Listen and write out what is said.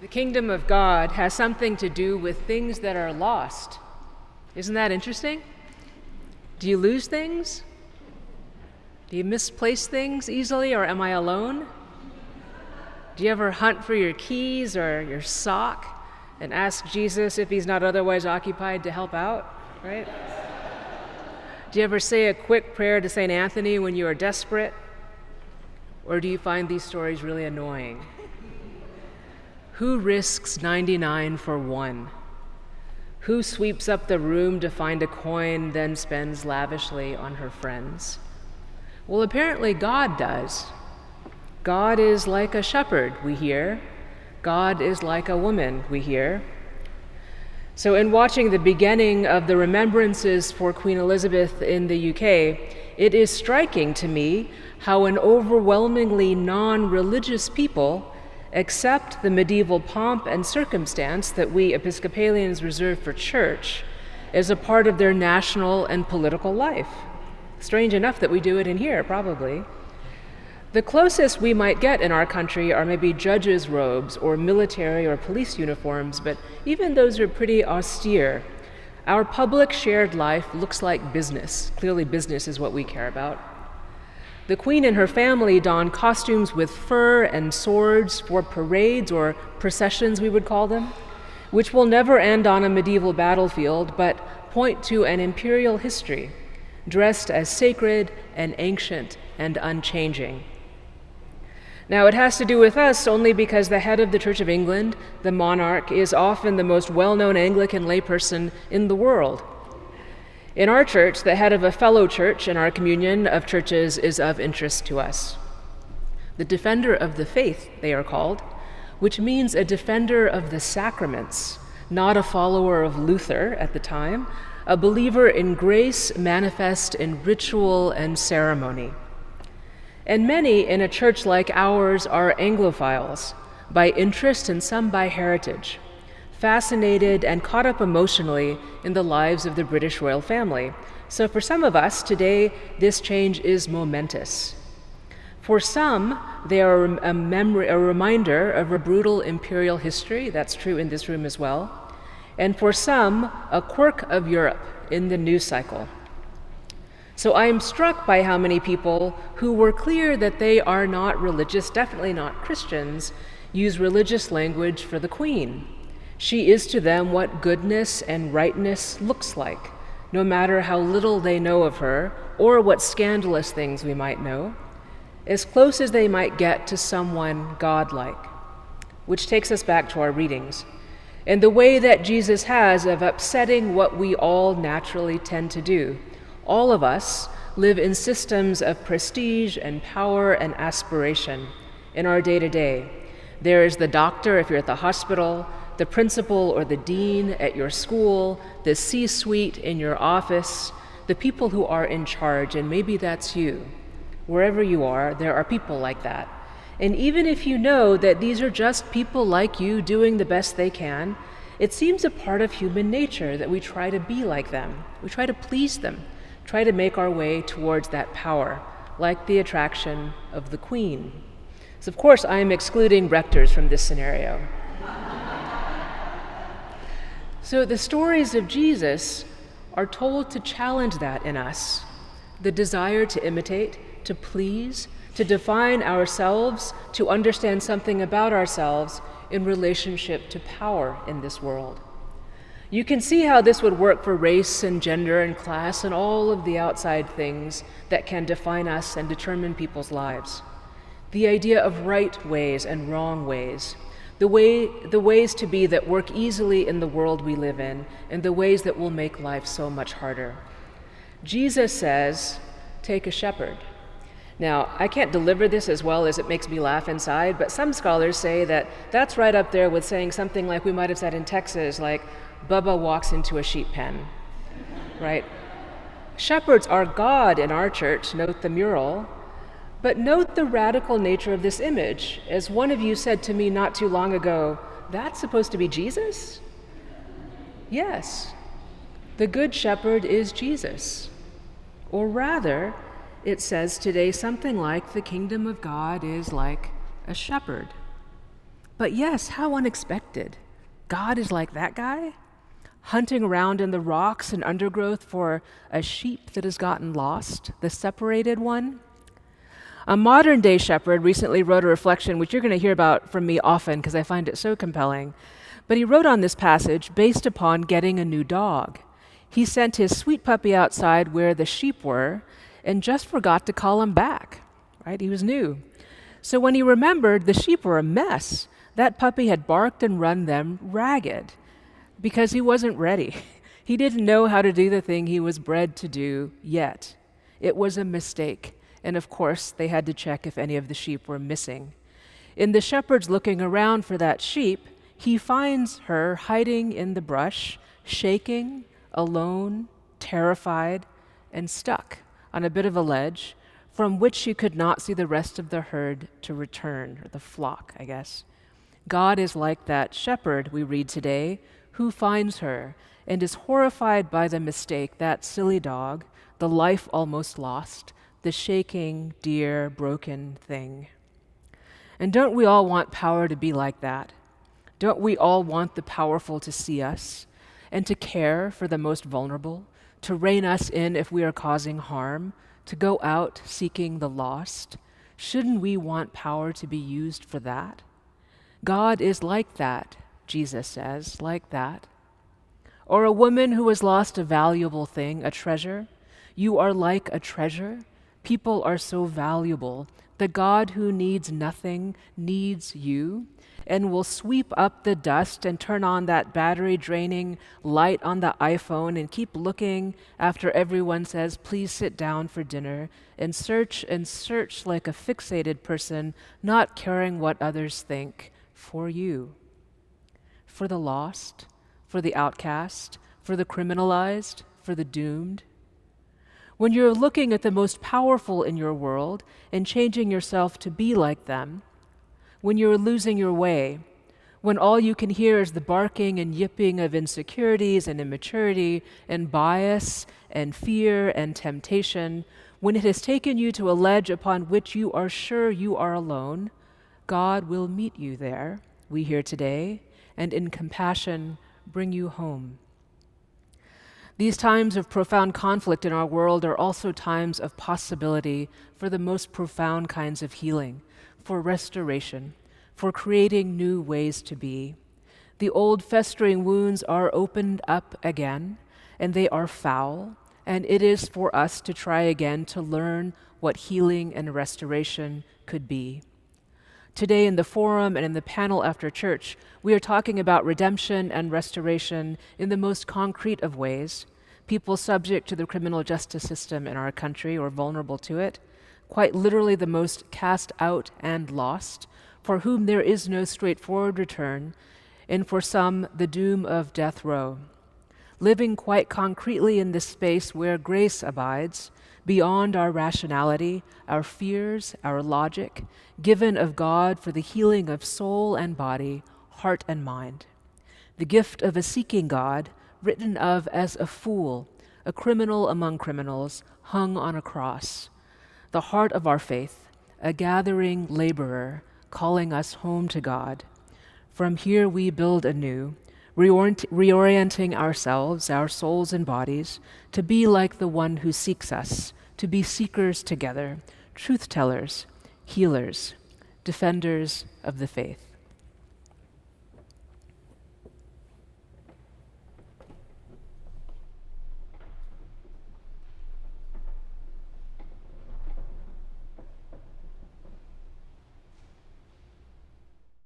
The kingdom of God has something to do with things that are lost. Isn't that interesting? Do you lose things? Do you misplace things easily, or am I alone? Do you ever hunt for your keys or your sock and ask Jesus if he's not otherwise occupied to help out, right? Do you ever say a quick prayer to St. Anthony when you are desperate? Or do you find these stories really annoying? Who risks 99 for one? Who sweeps up the room to find a coin, then spends lavishly on her friends? Well, apparently God does. God is like a shepherd, we hear. God is like a woman, we hear. So in watching the beginning of the remembrances for Queen Elizabeth in the UK, it is striking to me how an overwhelmingly non-religious people accept the medieval pomp and circumstance that we Episcopalians reserve for church as a part of their national and political life. Strange enough that we do it in here, probably. The closest we might get in our country are maybe judges' robes or military or police uniforms, but even those are pretty austere. Our public shared life looks like business. Clearly, business is what we care about. The Queen and her family don costumes with fur and swords for parades or processions, we would call them, which will never end on a medieval battlefield, but point to an imperial history, dressed as sacred and ancient and unchanging. Now, it has to do with us only because the head of the Church of England, the monarch, is often the most well-known Anglican layperson in the world. In our church, the head of a fellow church in our communion of churches is of interest to us. The defender of the faith, they are called, which means a defender of the sacraments, not a follower of Luther at the time, a believer in grace manifest in ritual and ceremony. And many in a church like ours are Anglophiles, by interest and some by heritage, fascinated and caught up emotionally in the lives of the British royal family. So for some of us today, this change is momentous. For some, they are a reminder of a brutal imperial history. That's true in this room as well. And for some, a quirk of Europe in the news cycle. So I am struck by how many people who were clear that they are not religious, definitely not Christians, use religious language for the Queen. She is to them what goodness and rightness looks like, no matter how little they know of her or what scandalous things we might know, as close as they might get to someone godlike. Which takes us back to our readings, and the way that Jesus has of upsetting what we all naturally tend to do. All of us live in systems of prestige and power and aspiration in our day-to-day. There is the doctor if you're at the hospital, the principal or the dean at your school, the C-suite in your office, the people who are in charge, and maybe that's you. Wherever you are, there are people like that. And even if you know that these are just people like you doing the best they can, it seems a part of human nature that we try to be like them. We try to please them, try to make our way towards that power, like the attraction of the Queen. So of course, I am excluding rectors from this scenario. So the stories of Jesus are told to challenge that in us, the desire to imitate, to please, to define ourselves, to understand something about ourselves in relationship to power in this world. You can see how this would work for race and gender and class and all of the outside things that can define us and determine people's lives. The idea of right ways and wrong ways, the ways to be that work easily in the world we live in, and the ways that will make life so much harder. Jesus says, take a shepherd. Now, I can't deliver this as well as it makes me laugh inside, but some scholars say that that's right up there with saying something like we might have said in Texas, like, Bubba walks into a sheep pen, right? Shepherds are God in our church, note the mural. But note the radical nature of this image. As one of you said to me not too long ago, that's supposed to be Jesus? Yes, the Good Shepherd is Jesus. Or rather, it says today something like the kingdom of God is like a shepherd. But yes, how unexpected. God is like that guy, hunting around in the rocks and undergrowth for a sheep that has gotten lost, the separated one. A modern day shepherd recently wrote a reflection, which you're going to hear about from me often because I find it so compelling. But he wrote on this passage based upon getting a new dog. He sent his sweet puppy outside where the sheep were and just forgot to call him back, right? He was new. So when he remembered, the sheep were a mess. That puppy had barked and run them ragged because he wasn't ready. He didn't know how to do the thing he was bred to do yet. It was a mistake. And of course, they had to check if any of the sheep were missing. In the shepherd's looking around for that sheep, he finds her hiding in the brush, shaking, alone, terrified, and stuck on a bit of a ledge from which she could not see the rest of the herd to return, or the flock, I guess. God is like that shepherd we read today, who finds her and is horrified by the mistake, that silly dog, the life almost lost, the shaking, dear, broken thing. And don't we all want power to be like that? Don't we all want the powerful to see us and to care for the most vulnerable, to rein us in if we are causing harm, to go out seeking the lost? Shouldn't we want power to be used for that? God is like that, Jesus says, like that. Or a woman who has lost a valuable thing, a treasure. You are like a treasure. People are so valuable. The God who needs nothing needs you and will sweep up the dust and turn on that battery-draining light on the iPhone and keep looking after everyone says, please sit down for dinner, and search like a fixated person, not caring what others think, for you, for the lost, for the outcast, for the criminalized, for the doomed. When you're looking at the most powerful in your world and changing yourself to be like them, when you're losing your way, when all you can hear is the barking and yipping of insecurities and immaturity and bias and fear and temptation, when it has taken you to a ledge upon which you are sure you are alone, God will meet you there, we hear today, and in compassion bring you home. These times of profound conflict in our world are also times of possibility for the most profound kinds of healing, for restoration, for creating new ways to be. The old festering wounds are opened up again, and they are foul, and it is for us to try again to learn what healing and restoration could be. Today in the forum and in the panel after church, we are talking about redemption and restoration in the most concrete of ways. People subject to the criminal justice system in our country or vulnerable to it, quite literally the most cast out and lost, for whom there is no straightforward return, and for some the doom of death row. Living quite concretely in this space where grace abides, beyond our rationality, our fears, our logic, given of God for the healing of soul and body, heart and mind. The gift of a seeking God, written of as a fool, a criminal among criminals, hung on a cross. The heart of our faith, a gathering laborer, calling us home to God. From here we build anew, reorienting ourselves, our souls and bodies, to be like the one who seeks us, to be seekers together, truth-tellers, healers, defenders of the faith.